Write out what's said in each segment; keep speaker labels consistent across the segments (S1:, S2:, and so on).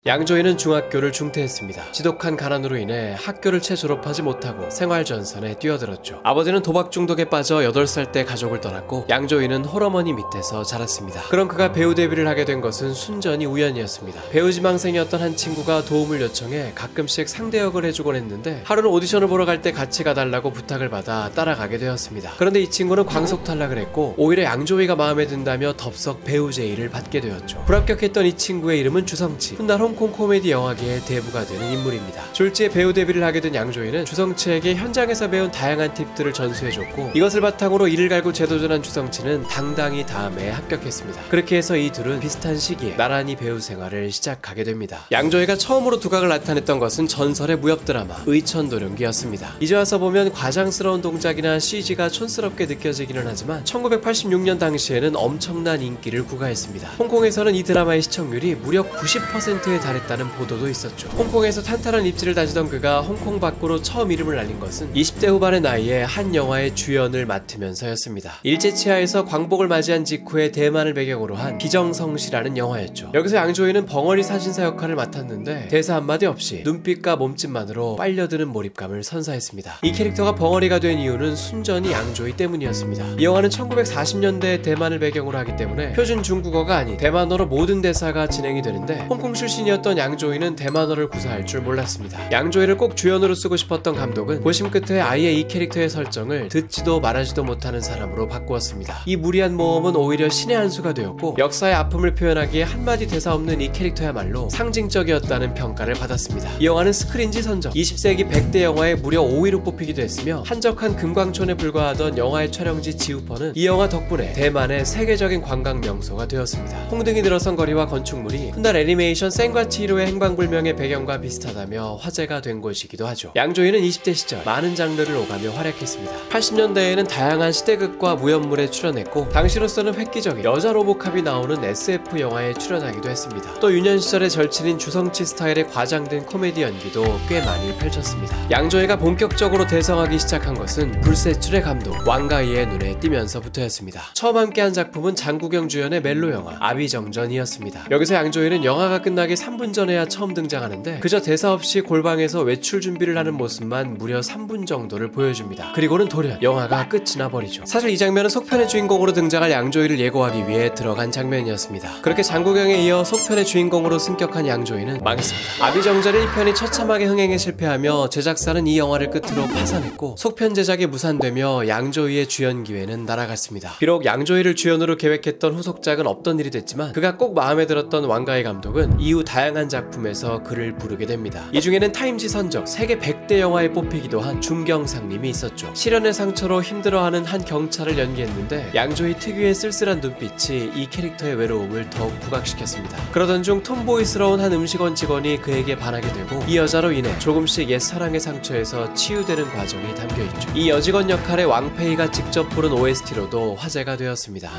S1: 양조위는 중학교를 중퇴했습니다. 지독한 가난으로 인해 학교를 채 졸업하지 못하고 생활전선에 뛰어들었죠. 아버지는 도박 중독에 빠져 8살 때 가족을 떠났고 양조위는 홀어머니 밑에서 자랐습니다. 그런 그가 배우 데뷔를 하게 된 것은 순전히 우연이었습니다. 배우 지망생이었던 한 친구가 도움을 요청해 가끔씩 상대 역을 해주곤 했는데 하루는 오디션을 보러 갈 때 같이 가달라고 부탁을 받아 따라가게 되었습니다. 그런데 이 친구는 광속 탈락을 했고 오히려 양조위가 마음에 든다며 덥석 배우 제의를 받게 되었죠. 불합격했던 이 친구의 이름은 주성치. 훗날 홍콩 코미디 영화계의 대부가 되는 인물입니다. 졸지에 배우 데뷔를 하게 된 양조위는 주성치에게 현장에서 배운 다양한 팁들을 전수해줬고 이것을 바탕으로 이를 갈고 재도전한 주성치는 당당히 다음에 합격했습니다. 그렇게 해서 이 둘은 비슷한 시기에 나란히 배우 생활을 시작하게 됩니다. 양조위가 처음으로 두각을 나타냈던 것은 전설의 무협 드라마 의천도룡기였습니다. 이제 와서 보면 과장스러운 동작이나 CG가 촌스럽게 느껴지기는 하지만 1986년 당시에는 엄청난 인기를 구가했습니다. 홍콩에서는 이 드라마의 시청률이 무려 90%에 달했다는 보도도 있었죠. 홍콩에서 탄탄한 입지를 다지던 그가 홍콩 밖으로 처음 이름을 알린 것은 20대 후반의 나이에 한 영화의 주연을 맡으면서였습니다. 일제치하에서 광복을 맞이한 직후에 대만을 배경으로 한 비정성시라는 영화였죠. 여기서 양조위는 벙어리 사진사 역할을 맡았는데 대사 한마디 없이 눈빛과 몸짓만으로 빨려드는 몰입감을 선사했습니다. 이 캐릭터가 벙어리가 된 이유는 순전히 양조위 때문이었습니다. 이 영화는 1940년대 대만을 배경으로 하기 때문에 표준 중국어가 아닌 대만어로 모든 대사가 진행이 되는데 홍콩 출신이었던 양조위는 대만어를 구사할 줄 몰랐습니다. 양조위를 꼭 주연으로 쓰고 싶었던 감독은 고심 끝에 아예 이 캐릭터의 설정을 듣지도 말하지도 못하는 사람으로 바꾸었습니다. 이 무리한 모험은 오히려 신의 한 수가 되었고 역사의 아픔을 표현하기에 한마디 대사 없는 이 캐릭터야말로 상징적이었다는 평가를 받았습니다. 이 영화는 스크린지 선정 20세기 100대 영화에 무려 5위로 뽑히기도 했으며 한적한 금광촌에 불과하던 영화의 촬영지 지우퍼는 이 영화 덕분에 대만의 세계적인 관광 명소가 되었습니다. 홍등이 들어선 거리와 건축물이 훗날 애니메이션 센과 치히로의 행방불명의 배경과 비슷하다며 화제가 된 곳이기도 하죠. 양조위는 20대 시절 많은 장르를 오가며 활약했습니다. 80년대에는 다양한 시대극과 무협물에 출연했고 당시로서는 획기적인 여자 로보캅이 나오는 SF 영화에 출연하기도 했습니다. 또 유년 시절의 절친인 주성치 스타일의 과장된 코미디 연기도 꽤 많이 펼쳤습니다. 양조위가 본격적으로 대성하기 시작한 것은 불세출의 감독 왕가이의 눈에 띄면서부터였습니다. 처음 함께한 작품은 장국영 주연의 멜로 영화 아비정전이었습니다. 여기서 양조위는 영화가 끝나기 3분 전에야 처음 등장하는데 그저 대사 없이 골방에서 외출 준비를 하는 모습만 무려 3분 정도를 보여줍니다. 그리고는 돌연 영화가 끝이 나버리죠. 사실 이 장면은 속편의 주인공으로 등장할 양조위를 예고하기 위해 들어간 장면이었습니다. 그렇게 장국영에 이어 속편의 주인공으로 승격한 양조위는 망했습니다. 아비정전 1편이 처참하게 흥행에 실패하며 제작사는 이 영화를 끝으로 파산했고 속편 제작이 무산되며 양조위의 주연 기회는 날아갔습니다. 비록 양조위를 주연으로 계획했던 후속작은 없던 일이 됐지만 그가 꼭 마음에 들었던 왕가이 감독은 이후 다양한 작품에서 그를 부르게 됩니다. 이 중에는 타임지 선적 세계 100대 영화에 뽑히기도 한 중경상님이 있었죠. 실연의 상처로 힘들어하는 한 경찰을 연기했는데 양조위 특유의 쓸쓸한 눈빛이 이 캐릭터의 외로움을 더욱 부각시켰습니다. 그러던 중 톰보이스러운 한 음식원 직원이 그에게 반하게 되고 이 여자로 인해 조금씩 옛 사랑의 상처에서 치유되는 과정이 담겨있죠. 이 여직원 역할의 왕페이가 직접 부른 OST로도 화제가 되었습니다.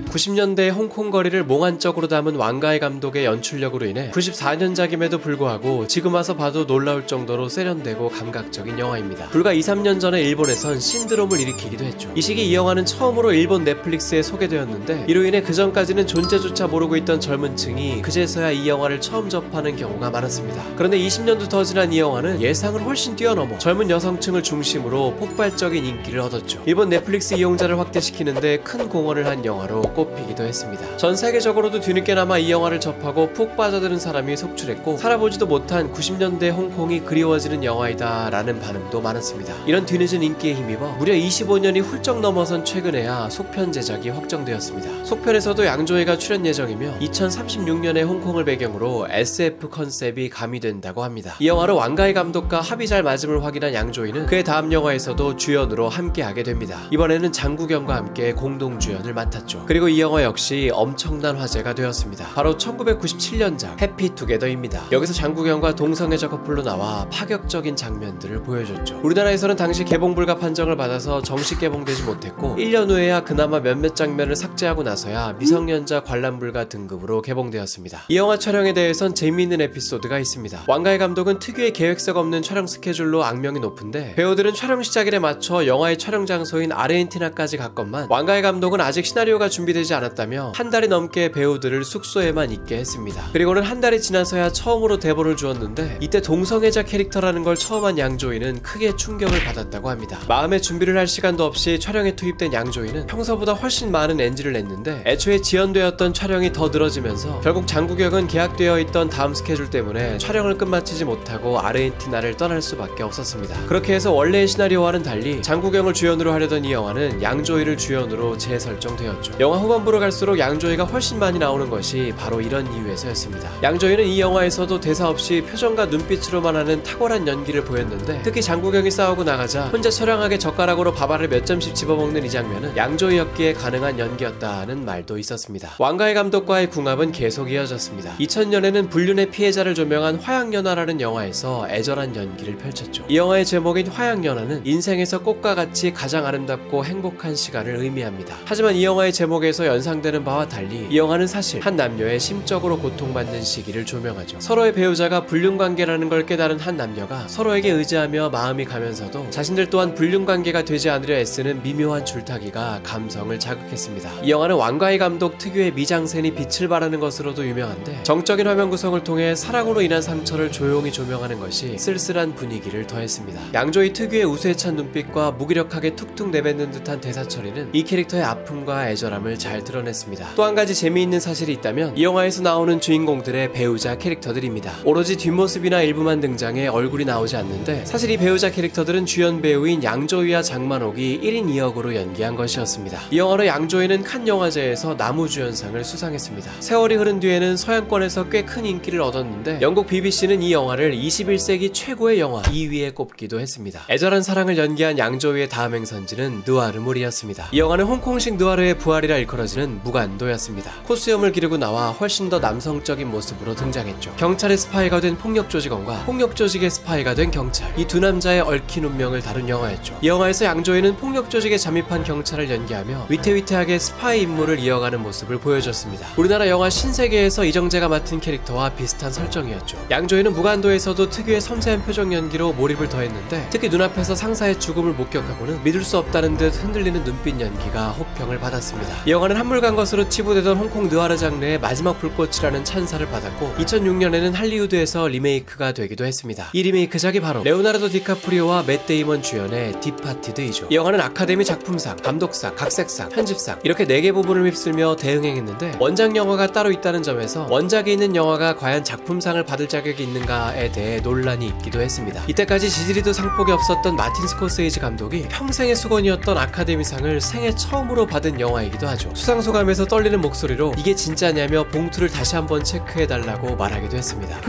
S1: 90년대의 홍콩 거리를 몽환적으로 담은 왕가이 감독의 연출력으로 인해 94년작임에도 불구하고 지금 와서 봐도 놀라울 정도로 세련되고 감각적인 영화입니다. 불과 2~3년 전에 일본에선 신드롬을 일으키기도 했죠. 이 시기 이 영화는 처음으로 일본 넷플릭스에 소개되었는데 이로 인해 그전까지는 존재조차 모르고 있던 젊은 층이 그제서야 이 영화를 처음 접하는 경우가 많았습니다. 그런데 20년도 더 지난 이 영화는 예상을 훨씬 뛰어넘어 젊은 여성층을 중심으로 폭발적인 인기를 얻었죠. 일본 넷플릭스 이용자를 확대시키는데 큰 공헌을 한 영화로 꼽히기도 했습니다. 전 세계적으로도 뒤늦게나마 이 영화를 접하고 푹 빠져드는 사람이 속출했고 살아보지도 못한 90년대 홍콩이 그리워지는 영화이다 라는 반응도 많았습니다. 이런 뒤늦은 인기에 힘입어 무려 25년이 훌쩍 넘어선 최근에야 속편 제작이 확정되었습니다. 속편에서도 양조위가 출연 예정이며 2036년의 홍콩을 배경으로 SF 컨셉이 가미된다고 합니다. 이 영화로 왕가이 감독과 합이 잘 맞음을 확인한 양조위는 그의 다음 영화에서도 주연으로 함께하게 됩니다. 이번에는 장국영과 함께 공동주연을 맡았죠. 그리고 이 영화 역시 엄청난 화제가 되었습니다. 바로 1997년작 해피투게더입니다. 여기서 장국영과 동성애자 커플로 나와 파격적인 장면들을 보여줬죠. 우리나라에서는 당시 개봉불가 판정을 받아서 정식 개봉되지 못했고 1년 후에야 그나마 몇몇 장면을 삭제하고 나서야 미성년자 관람불가 등급으로 개봉되었습니다. 이 영화 촬영에 대해선 재미있는 에피소드가 있습니다. 왕가이 감독은 특유의 계획성 없는 촬영 스케줄로 악명이 높은데 배우들은 촬영 시작일에 맞춰 영화의 촬영 장소인 아르헨티나까지 갔건만 왕가이 감독은 아직 시나리오가 준비되지 되지 않았다며 한 달이 넘게 배우들을 숙소에만 있게 했습니다. 그리고는 한 달이 지나서야 처음으로 대본을 주었는데 이때 동성애자 캐릭터라는 걸 처음 한 양조위는 크게 충격을 받았다고 합니다. 마음의 준비를 할 시간도 없이 촬영에 투입된 양조위는 평소보다 훨씬 많은 NG를 냈는데 애초에 지연되었던 촬영이 더 늘어지면서 결국 장국영은 계약되어 있던 다음 스케줄 때문에 촬영을 끝마치지 못하고 아르헨티나를 떠날 수밖에 없었습니다. 그렇게 해서 원래의 시나리오와는 달리 장국영을 주연으로 하려던 이 영화는 양조위를 주연으로 재설정되었죠. 영화 후반부로 갈수록 양조위가 훨씬 많이 나오는 것이 바로 이런 이유에서였습니다. 양조위는 이 영화에서도 대사 없이 표정과 눈빛으로만 하는 탁월한 연기를 보였는데 특히 장국영이 싸우고 나가자 혼자 처량하게 젓가락으로 밥알을 몇 점씩 집어먹는 이 장면은 양조위였기에 가능한 연기였다는 말도 있었습니다. 왕가희 감독과의 궁합은 계속 이어졌습니다. 2000년에는 불륜의 피해자를 조명한 화양연화라는 영화에서 애절한 연기를 펼쳤죠. 이 영화의 제목인 화양연화는 인생에서 꽃과 같이 가장 아름답고 행복한 시간을 의미합니다. 하지만 이 영화의 제목에서 연상되는 바와 달리 이 영화는 사실 한 남녀의 심적으로 고통받는 시기를 조명하죠. 서로의 배우자가 불륜관계라는 걸 깨달은 한 남녀가 서로에게 의지하며 마음이 가면서도 자신들 또한 불륜관계가 되지 않으려 애쓰는 미묘한 줄타기가 감성을 자극했습니다. 이 영화는 왕가희 감독 특유의 미장센이 빛을 발하는 것으로도 유명한데 정적인 화면 구성을 통해 사랑으로 인한 상처를 조용히 조명하는 것이 쓸쓸한 분위기를 더했습니다. 양조위 특유의 우수에 찬 눈빛과 무기력하게 툭툭 내뱉는 듯한 대사 처리는 이 캐릭터의 아픔과 애절함을 잘 드러냈습니다. 또 한 가지 재미있는 사실이 있다면 이 영화에서 나오는 주인공들의 배우자 캐릭터들입니다. 오로지 뒷모습이나 일부만 등장해 얼굴이 나오지 않는데 사실 이 배우자 캐릭터들은 주연 배우인 양조위와 장만옥이 1인 2역으로 연기한 것이었습니다. 이 영화로 양조위는 칸 영화제에서 나무주연상을 수상했습니다. 세월이 흐른 뒤에는 서양권에서 꽤 큰 인기를 얻었는데 영국 BBC는 이 영화를 21세기 최고의 영화 2위에 꼽기도 했습니다. 애절한 사랑을 연기한 양조위의 다음 행선지는 느와르물이었습니다. 이 영화는 홍콩식 느와르의 부활이라 일컬어지는 무간도였습니다. 코수염을 기르고 나와 훨씬 더 남성적인 모습으로 등장했죠. 경찰의 스파이가 된 폭력조직원과 폭력조직의 스파이가 된 경찰, 이 두 남자의 얽힌 운명을 다룬 영화였죠. 이 영화에서 양조위는 폭력조직에 잠입한 경찰을 연기하며 위태위태하게 스파이 임무를 이어가는 모습을 보여줬습니다. 우리나라 영화 신세계에서 이정재가 맡은 캐릭터와 비슷한 설정이었죠. 양조위는 무간도에서도 특유의 섬세한 표정 연기로 몰입을 더했는데 특히 눈앞에서 상사의 죽음을 목격하고는 믿을 수 없다는 듯 흔들리는 눈빛 연기가 호평을 받았습니다. 이 영화는 한물간 것으로 치부되던 홍콩 느와르 장르의 마지막 불꽃이라는 찬사를 받았고 2006년에는 할리우드에서 리메이크가 되기도 했습니다. 이 리메이크작이 바로 레오나르도 디카프리오와 맷 데이먼 주연의 디파티드이죠. 이 영화는 아카데미 작품상, 감독상, 각색상, 편집상 이렇게 4개 부분을 휩쓸며 대응했는데 원작 영화가 따로 있다는 점에서 원작에 있는 영화가 과연 작품상을 받을 자격이 있는가에 대해 논란이 있기도 했습니다. 이때까지 지지리도 상복이 없었던 마틴 스코세이지 감독이 평생의 수건이었던 아카데미상을 생애 처음으로 받은 영화이기도 하죠. 수상소감에서 떨리는 목소리로 이게 진짜냐며 봉투를 다시 한번 체크해달라고 말하기도 했습니다.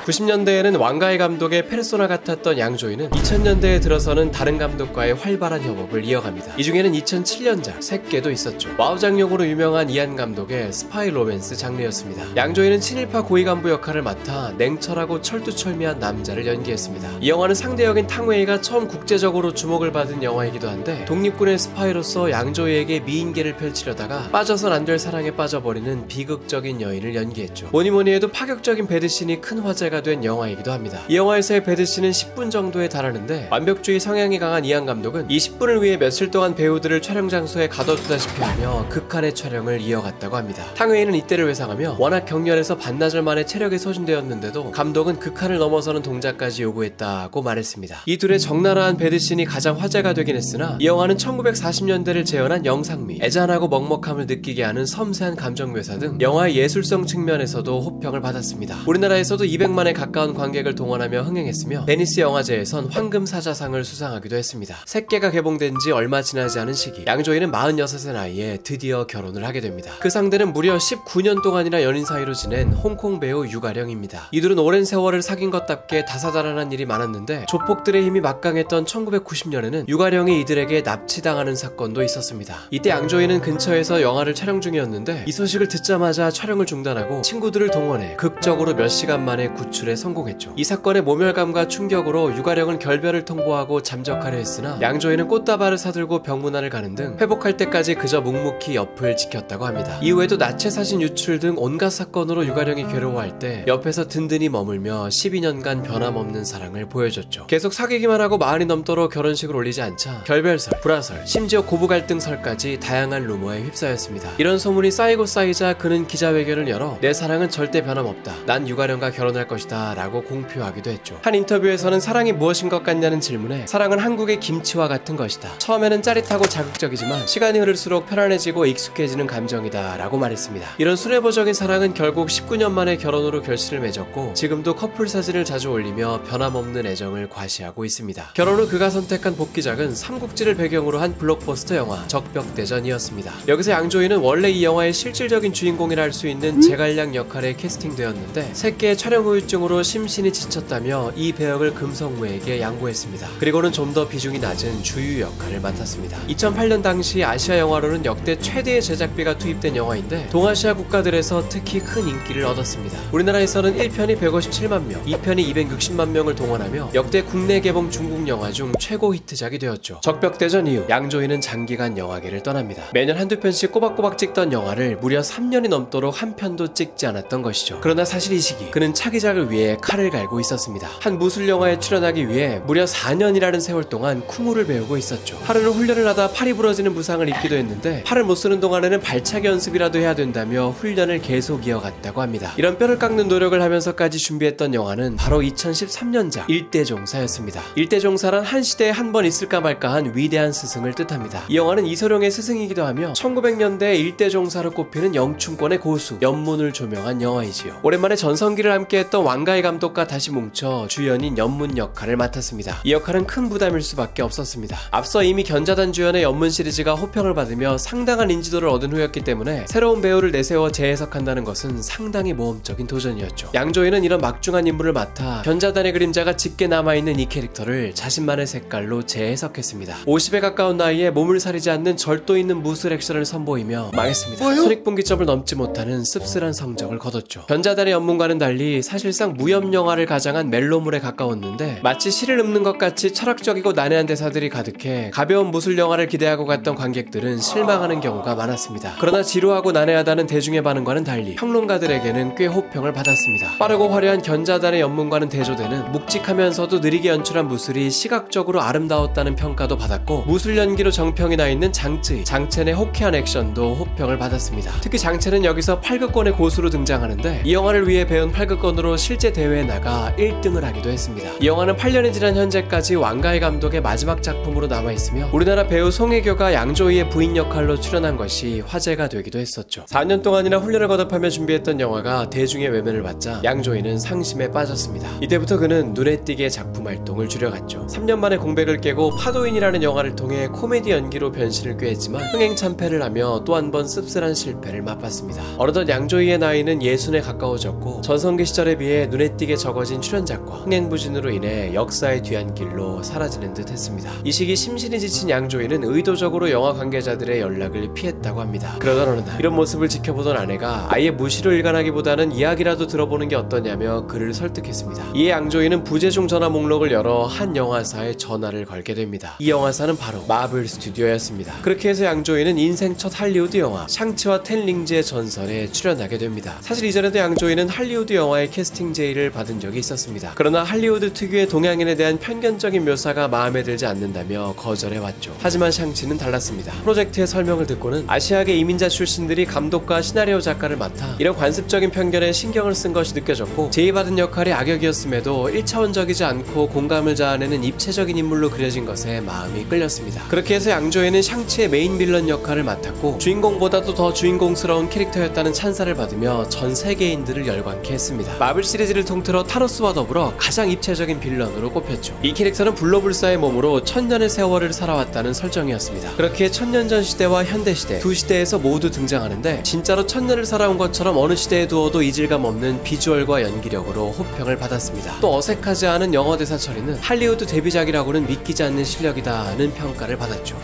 S1: 90년대에는 왕가희 감독의 페르소나 같았던 양조위는 2000년대에 들어서는 다른 감독과의 활발한 협업을 이어갑니다. 이 중에는 2007년작 새끼도 있었죠. 와우장력으로 유명한 이안 감독의 스파이 로맨스 장르였습니다. 양조위는 친일파 고위 간부 역할을 맡아 냉철하고 철두철미한 남자를 연기했습니다. 이 영화는 상대역인 탕웨이가 처음 국제적으로 주목을 받은 영화이기도 한데 독립군의 스파이로서 양조위에게 미인계를 펼치려다가 빠져선 안 될 사랑에 빠져버리는 비극적인 여인을 연기했죠. 뭐니뭐니 해도 파격적인 배드신이 큰 화제가 된 영화이기도 합니다. 이 영화에서의 배드씬은 10분 정도에 달하는데 완벽주의 성향이 강한 이안 감독은 이 10분을 위해 며칠 동안 배우들을 촬영 장소에 가둬두다시피 하며 극한의 촬영을 이어갔다고 합니다. 탕웨이는 이때를 회상하며 워낙 격렬해서 반나절 만에 체력이 소진되었는데도 감독은 극한을 넘어서는 동작까지 요구했다고 말했습니다. 이 둘의 적나라한 배드씬이 가장 화제가 되긴 했으나 이 영화는 1940년대를 재현한 영상미, 애잔하고 먹먹함을 느끼게 하는 섬세한 감정 묘사 등 영화의 예술성 측면에서도 호평을 받았습니다. 우리나라에서도 200만에 가까운 관객을 동원하며 흥행했으며 베니스 영화제에선 황금사자상을 수상하기도 했습니다. 새끼가 개봉된 지 얼마 지나지 않은 시기 양조위는 46의 나이에 드디어 결혼을 하게 됩니다. 그 상대는 무려 19년 동안이나 연인 사이로 지낸 홍콩 배우 유가령입니다. 이들은 오랜 세월을 사귄 것답게 다사다난한 일이 많았는데 조폭들의 힘이 막강했던 1990년에는 유가령이 이들에게 납치당하는 사건도 있었습니다. 이때 양조위는 근처에서 영화를 촬영 중이었는데 이 소식을 듣자마자 촬영을 중단하고 친구들을 동원해 극적으로 몇 시간 만에 유출에 성공했죠. 이 사건의 모멸감과 충격으로 유가령은 결별을 통보하고 잠적하려 했으나 양조위는 꽃다발을 사들고 병문안을 가는 등 회복할 때까지 그저 묵묵히 옆을 지켰다고 합니다. 이후에도 나체 사진 유출 등 온갖 사건으로 유가령이 괴로워할 때 옆에서 든든히 머물며 12년간 변함없는 사랑을 보여줬죠. 계속 사귀기만 하고 마흔이 넘도록 결혼식을 올리지 않자 결별설, 불화설, 심지어 고부 갈등설까지 다양한 루머에 휩싸였습니다. 이런 소문이 쌓이고 쌓이자 그는 기자회견을 열어 내 사랑은 절대 변함없다. 난 유가령과 결혼할 것이다 라고 공표하기도 했죠. 한 인터뷰에서는 사랑이 무엇인 것 같냐는 질문에 사랑은 한국의 김치와 같은 것이다. 처음에는 짜릿하고 자극적이지만 시간이 흐를수록 편안해지고 익숙해지는 감정이다 라고 말했습니다. 이런 순애보적인 사랑은 결국 19년 만에 결혼으로 결실을 맺었고 지금도 커플 사진을 자주 올리며 변함없는 애정을 과시하고 있습니다. 결혼 후 그가 선택한 복귀작은 삼국지를 배경으로 한 블록버스터 영화 적벽대전이었습니다. 여기서 양조위는 원래 이 영화의 실질적인 주인공이라 할 수 있는 제갈량 역할에 캐스팅되었는데 새끼의 촬영 후유증으로 심신이 지쳤다며 이 배역을 금성무에게 양보했습니다. 그리고는 좀 더 비중이 낮은 주유 역할을 맡았습니다. 2008년 당시 아시아 영화로는 역대 최대의 제작비가 투입된 영화인데 동아시아 국가들에서 특히 큰 인기를 얻었습니다. 우리나라에서는 1편이 157만 명, 2편이 260만 명을 동원하며 역대 국내 개봉 중국 영화 중 최고 히트작이 되었죠. 적벽대전 이후 양조위는 장기간 영화계를 떠납니다. 매년 한두 편씩 꼬박꼬박 찍던 영화를 무려 3년이 넘도록 한 편도 찍지 않았던 것이죠. 그러나 사실 이 시기 그는 차기작을 위해 칼을 갈고 있었습니다. 한 무술 영화에 출연하기 위해 무려 4년이라는 세월 동안 쿵우를 배우고 있었죠. 하루는 훈련을 하다 팔이 부러지는 부상을 입기도 했는데 팔을 못 쓰는 동안에는 발차기 연습이라도 해야 된다며 훈련을 계속 이어갔다고 합니다. 이런 뼈를 깎는 노력을 하면서까지 준비했던 영화는 바로 2013년작 일대종사였습니다. 일대종사란 한 시대에 한 번 있을까 말까한 위대한 스승을 뜻합니다. 이 영화는 이소룡의 스승이기도 하며 1900년대에 일대종사로 꼽히는 영춘권의 고수 연문을 조명한 영화이지요. 오랜만에 전성기를 함께했던 왕가희 감독과 다시 뭉쳐 주연인 연문 역할을 맡았습니다. 이 역할은 큰 부담일 수밖에 없었습니다. 앞서 이미 견자단 주연의 연문 시리즈가 호평을 받으며 상당한 인지도를 얻은 후였기 때문에 새로운 배우를 내세워 재해석한다는 것은 상당히 모험적인 도전이었죠. 양조위는 이런 막중한 임무를 맡아 견자단의 그림자가 짙게 남아있는 이 캐릭터를 자신만의 색깔로 재해석했습니다. 50에 가까운 나이에 몸을 사리지 않는 절도 있는 무술 액션을 선보이며 망했습니다. 손익분기점을 넘지 못하는 씁쓸한 성적을 거뒀죠. 견자단의 연문과는 달리 사실상 무협영화를 가장한 멜로물에 가까웠는데 마치 시를 읊는 것 같이 철학적이고 난해한 대사들이 가득해 가벼운 무술 영화를 기대하고 갔던 관객들은 실망하는 경우가 많았습니다. 그러나 지루하고 난해하다는 대중의 반응과는 달리 평론가들에게는 꽤 호평을 받았습니다. 빠르고 화려한 견자단의 연문과는 대조되는 묵직하면서도 느리게 연출한 무술이 시각적으로 아름다웠다는 평가도 받았고 무술 연기로 정평이 나 있는 장첸의 호쾌한 액션도 호평을 받았습니다. 특히 장첸은 여기서 팔극권의 고수로 등장하는데 이 영화를 위해 배운 팔극권으로 실제 대회에 나가 1등을 하기도 했습니다. 이 영화는 8년이 지난 현재까지 왕가희 감독의 마지막 작품으로 남아있으며 우리나라 배우 송혜교가 양조위의 부인 역할로 출연한 것이 화제가 되기도 했었죠. 4년 동안이나 훈련을 거듭하며 준비했던 영화가 대중의 외면을 받자 양조위는 상심에 빠졌습니다. 이때부터 그는 눈에 띄게 작품 활동을 줄여갔죠. 3년 만에 공백을 깨고 파도인이라는 영화를 통해 코미디 연기로 변신을 꾀했지만 흥행참패를 하며 또 한 번 씁쓸한 실패를 맛봤습니다. 어느덧 양조위의 나이는 60에 가까워졌고 전성기 시절에 비해 눈에 띄게 적어진 출연작과 흥행부진으로 인해 역사의 뒤안길로 사라지는 듯 했습니다. 이 시기 심신이 지친 양조위는 의도적으로 영화 관계자들의 연락을 피했다고 합니다. 그러던 어느 날 이런 모습을 지켜보던 아내가 아예 무시로 일관하기보다는 이야기라도 들어보는 게 어떠냐며 그를 설득했습니다. 이에 양조위는 부재중 전화 목록을 열어 한 영화사에 전화를 걸게 됩니다. 이 영화사는 바로 마블 스튜디오였습니다. 그렇게 해서 양조위는 인생 첫 할리우드 영화 샹치와 텐링즈의 전설에 출연하게 됩니다. 사실 이전에도 양조위는 할리우드 영화의 캐스팅 제의를 받은 적이 있었습니다. 그러나 할리우드 특유의 동양인에 대한 편견적인 묘사가 마음에 들지 않는다며 거절해왔죠. 하지만 샹치는 달랐습니다. 프로젝트의 설명을 듣고는 아시아계 이민자 출신들이 감독과 시나리오 작가를 맡아 이런 관습적인 편견에 신경을 쓴 것이 느껴졌고 제의받은 역할이 악역이었음에도 1차원적이지 않고 공감을 자아내는 입체적인 인물로 그려진 것에 마음이 끌렸습니다. 그렇게 해서 양조위는 샹치의 메인 빌런 역할을 맡았고 주인공보다도 더 주인공스러운 캐릭터였다는 찬사를 받으며 전 세계인들을 열광케 했습니다. 마블 시리즈를 통틀어 타노스와 더불어 가장 입체적인 빌런으로 꼽혔죠. 이 캐릭터는 불로불사의 몸으로 천년의 세월을 살아왔다는 설정이었습니다. 그렇게 천년전 시대와 현대시대 두 시대에서 모두 등장하는데 진짜로 천년을 살아온 것처럼 어느 시대에 두어도 이질감 없는 비주얼과 연기력으로 호평을 받았습니다. 또 어색하지 않은 영어 대사 처리는 할리우드 데뷔작이라고는 믿기지 않는 실력이다는 평가를 받았죠.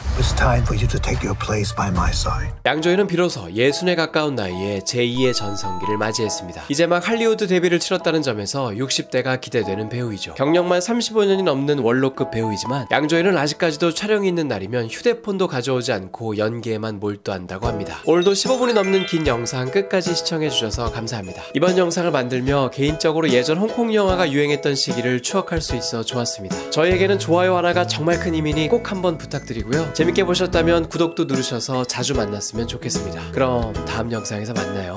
S1: 양조위는 비로소 60에 가까운 나이에 제2의 전성기를 맞이했습니다. 이제 막 할리우드 데뷔를 치렀 치렀다는 점에서 60대가 기대되는 배우이죠. 경력만 35년이 넘는 원로급 배우이지만 양조위는 아직까지도 촬영이 있는 날이면 휴대폰도 가져오지 않고 연기에만 몰두한다고 합니다. 오늘도 15분이 넘는 긴 영상 끝까지 시청해주셔서 감사합니다. 이번 영상을 만들며 개인적으로 예전 홍콩 영화가 유행했던 시기를 추억할 수 있어 좋았습니다. 저희에게는 좋아요 하나가 정말 큰 힘이니 꼭 한번 부탁드리고요. 재밌게 보셨다면 구독도 누르셔서 자주 만났으면 좋겠습니다. 그럼 다음 영상에서 만나요.